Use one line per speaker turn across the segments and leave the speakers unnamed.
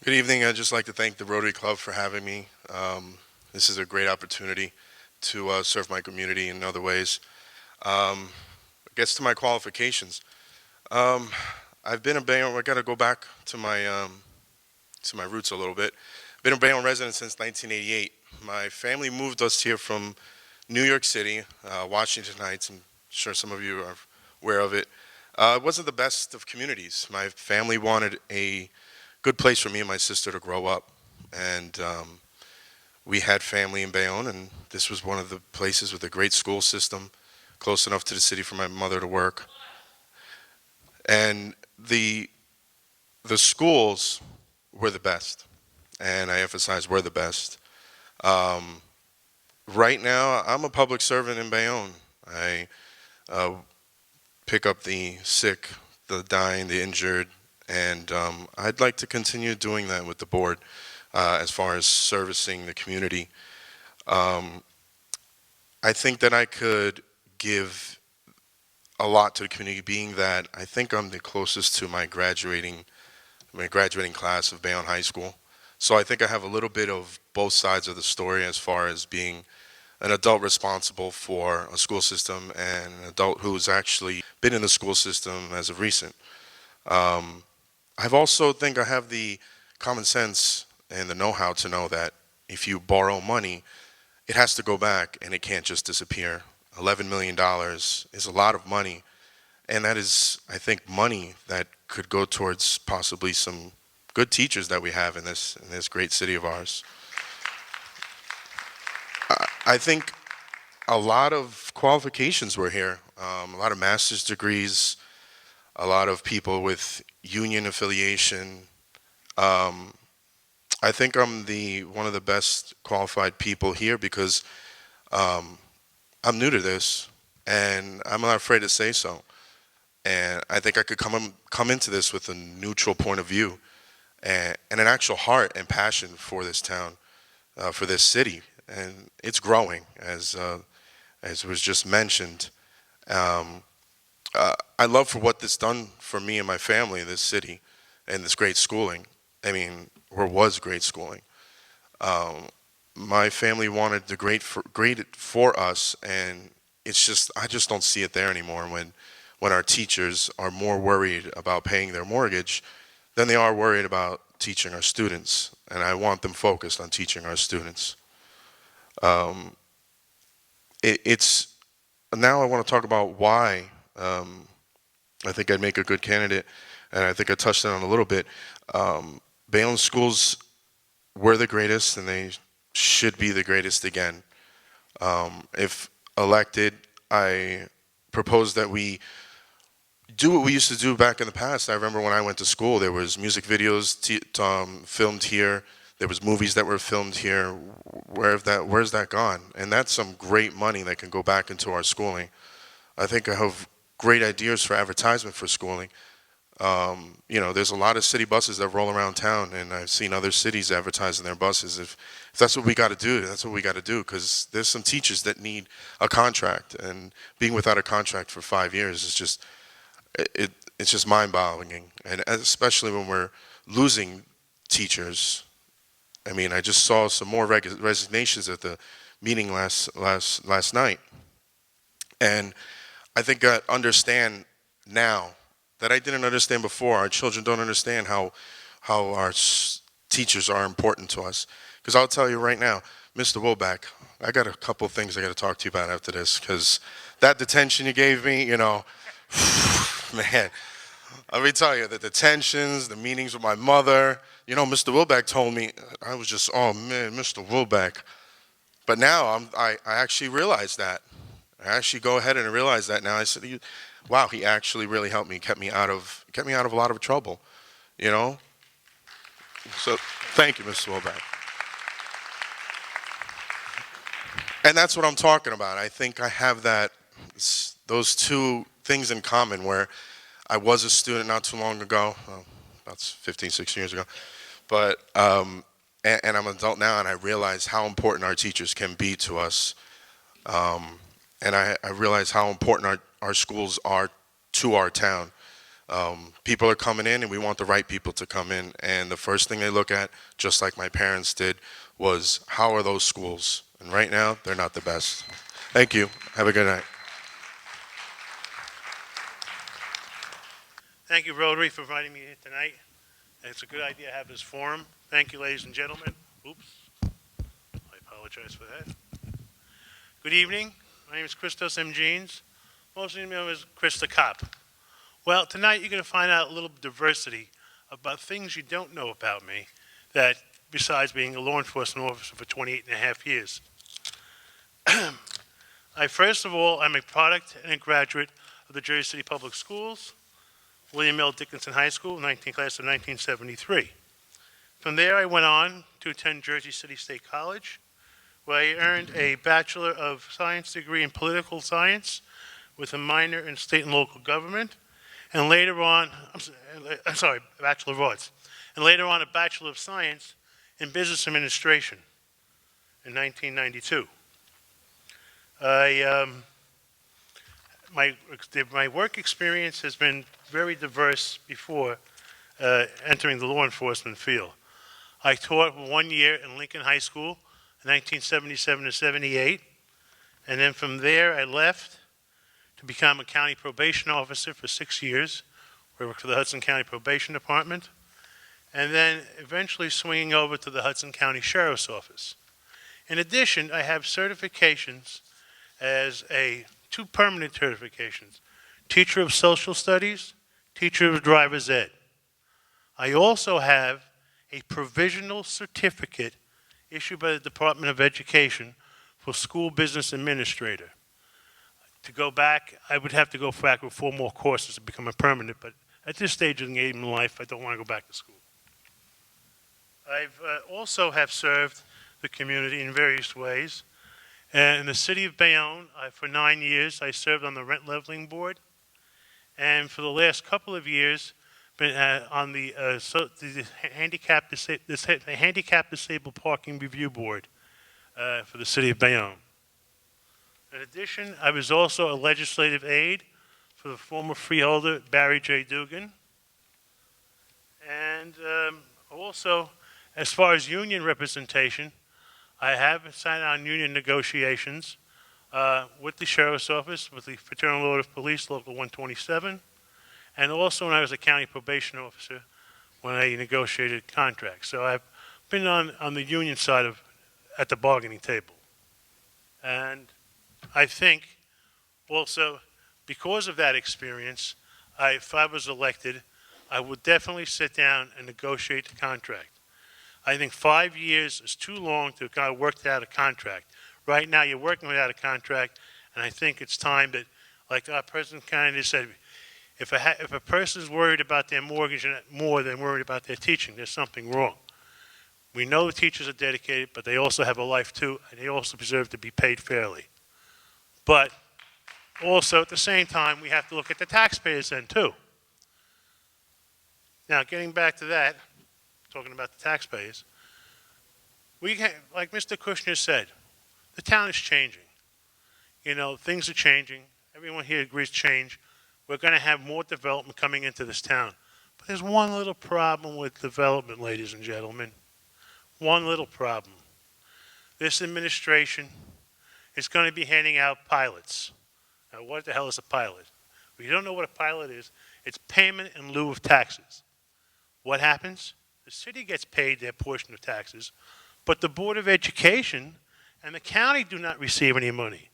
Good evening. I'd just like to thank the Rotary Club for having me. This is a great opportunity to serve my community in other ways. I guess to my qualifications. Um, I've been a Bayonne. I got to go back to my roots a little bit. Been a Bayonne resident since 1988. My family moved us here from New York City, Washington Heights. I'm sure some of you are aware of it. It wasn't the best of communities. My family wanted a good place for me and my sister to grow up. And we had family in Bayonne, and this was one of the places with a great school system, close enough to the city for my mother to work. And the schools were the best, and I emphasize were the best. Um, right now, I'm a public servant in Bayonne. I uh, pick up the sick, the dying, the injured, and I'd like to continue doing that with the board as far as servicing the community. Um, I think that I could give a lot to the community, being that I think I'm the closest to my graduating class of Bayonne High School. So I think I have a little bit of both sides of the story as far as being an adult responsible for a school system and an adult who's actually been in the school system as of recent. Um, I've also think I have the common sense and the know-how to know that if you borrow money, it has to go back and it can't just disappear. $11 million is a lot of money, and that is, I think, money that could go towards possibly some good teachers that we have in this great city of ours. I think a lot of qualifications were here, a lot of master's degrees, a lot of people with union affiliation. Um, I think I'm the one of the best qualified people here because um, I'm new to this, and I'm not afraid to say so. And I think I could come into this with a neutral point of view and an actual heart and passion for this town, for this city, and it's growing as was just mentioned. Um, I love for what this done for me and my family, this city, and this great schooling. I mean, or was great schooling. Um, my family wanted the great for us, and it's just I just don't see it there anymore. When our teachers are more worried about paying their mortgage than they are worried about teaching our students, and I want them focused on teaching our students. Um, it's now I want to talk about why I think I'd make a good candidate, and I think I touched on it a little bit. Bayonne schools were the greatest, and they should be the greatest again. If elected, I propose that we do what we used to do back in the past. I remember when I went to school, there was music videos filmed here. There was movies that were filmed here. Where's that gone? And that's some great money that can go back into our schooling. I think I have great ideas for advertisement for schooling. There's a lot of city buses that roll around town, and I've seen other cities advertising their buses. If that's what we got to do, that's what we got to do, because there's some teachers that need a contract, and being without a contract for 5 years is just it's just mind-boggling, and especially when we're losing teachers. I mean, I just saw some more resignations at the meeting last night, and I think I understand now that I didn't understand before. Our children don't understand how our teachers are important to us. Because I'll tell you right now, Mr. Woback, I got a couple of things I got to talk to you about after this. Because that detention you gave me, man, let me tell you, the detentions, the meetings with my mother. Mr. Wilbeck told me, I was just, oh man, Mr. Wilbeck. But now I actually realize that. I actually go ahead and realize that now. I said, wow, he actually really helped me, kept me out of a lot of trouble, you know. So thank you, Mr. Wilbeck. And that's what I'm talking about. I think I have those two things in common where I was a student not too long ago, well, about 15, 16 years ago, but and I'm an adult now, and I realize how important our teachers can be to us, and I realize how important our schools are to our town. People are coming in, and we want the right people to come in. And the first thing they look at, just like my parents did, was how are those schools? And right now, they're not the best. Thank you. Have a good night.
Thank you, Rotary, for inviting me here tonight. It's a good idea to have this forum. Thank you, ladies and gentlemen. Oops, I apologize for that. Good evening. My name is Christos M. Jeans. Most of you know me as Chris the Cop. Well, tonight you're going to find out a little diversity about things you don't know about me, that besides being a law enforcement officer for 28 and a half years. First of all, I'm a product and a graduate of the Jersey City Public Schools, William L. Dickinson High School, class of 1973. From there, I went on to attend Jersey City State College, where I earned a Bachelor of Science degree in Political Science with a minor in State and Local Government, and later on, Bachelor of Arts, and later on a Bachelor of Science in Business Administration in 1992. My work experience has been very diverse before entering the law enforcement field. I taught 1 year in Lincoln High School in 1977 to 78, and then from there I left to become a county probation officer for 6 years, where I worked for the Hudson County Probation Department, and then eventually swinging over to the Hudson County Sheriff's Office. In addition, I have certifications as two permanent certifications, Teacher of Social Studies, Teacher of Driver's Ed. I also have a provisional certificate issued by the Department of Education for School Business Administrator. To go back, I would have to go back with 4 more courses to become a permanent, but at this stage of the game in life, I don't want to go back to school. I've also have served the community in various ways. In the city of Bayonne, for 9 years, I served on the Rent Leveling Board, and for the last couple of years, been on the Handicap Disabled Parking Review Board for the city of Bayonne. In addition, I was also a legislative aide for the former freeholder Barry J. Dugan. And also, as far as union representation, I have sat on union negotiations with the Sheriff's Office, with the Fraternal Order of Police, Local 127, and also when I was a county probation officer when I negotiated contracts. So I've been on the union side at the bargaining table. And I think also because of that experience, if I was elected, I would definitely sit down and negotiate the contract. I think 5 years is too long to kind of work out a contract. Right now, you're working without a contract, and I think it's time that, like our President Kennedy said, if a person is worried about their mortgage more than worried about their teaching, there's something wrong. We know the teachers are dedicated, but they also have a life too, and they also deserve to be paid fairly. But also, at the same time, we have to look at the taxpayers then too. Now, getting back to that, talking about the taxpayers, like Mr. Kushner said, the town is changing. You know, things are changing. Everyone here agrees change. We're going to have more development coming into this town. But there's one little problem with development, ladies and gentlemen. One little problem. This administration is going to be handing out pilots. Now, what the hell is a pilot? If you don't know what a pilot is, it's payment in lieu of taxes. What happens? The city gets paid their portion of taxes, but the Board of Education and the county do not receive any money.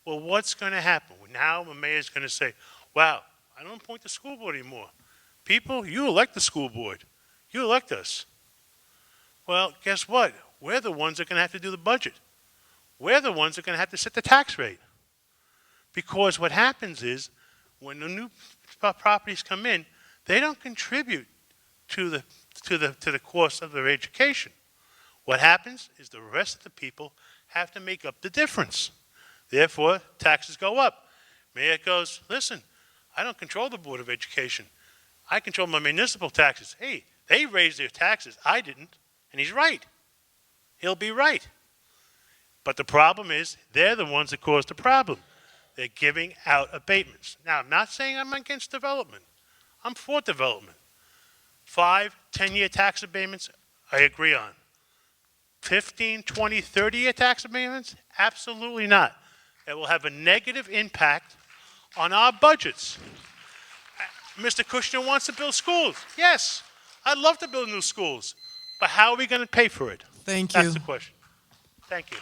Well, what's going to happen? Now the mayor's going to say, wow, I don't appoint the school board anymore. People, you elect the school board. You elect us. Well, guess what? We're the ones that are going to have to do the budget. We're the ones that are going to have to set the tax rate. Because what happens is, when the new properties come in, they don't contribute to the cost of their education. What happens is the rest of the people have to make up the difference. Therefore, taxes go up. Mayor goes, listen, I don't control the Board of Education. I control my municipal taxes. Hey, they raised their taxes. I didn't. And he's right. He'll be right. But the problem is, they're the ones that caused the problem. They're giving out abatements. Now, I'm not saying I'm against development. I'm for development. 5, 10-year tax abatements, I agree on. 15, 20, 30-year tax abatements? Absolutely not. It will have a negative impact on our budgets. Mr. Kushner wants to build schools. Yes, I'd love to build new schools. But how are we going to pay for it?
Thank
That's
you.
the question. Thank you.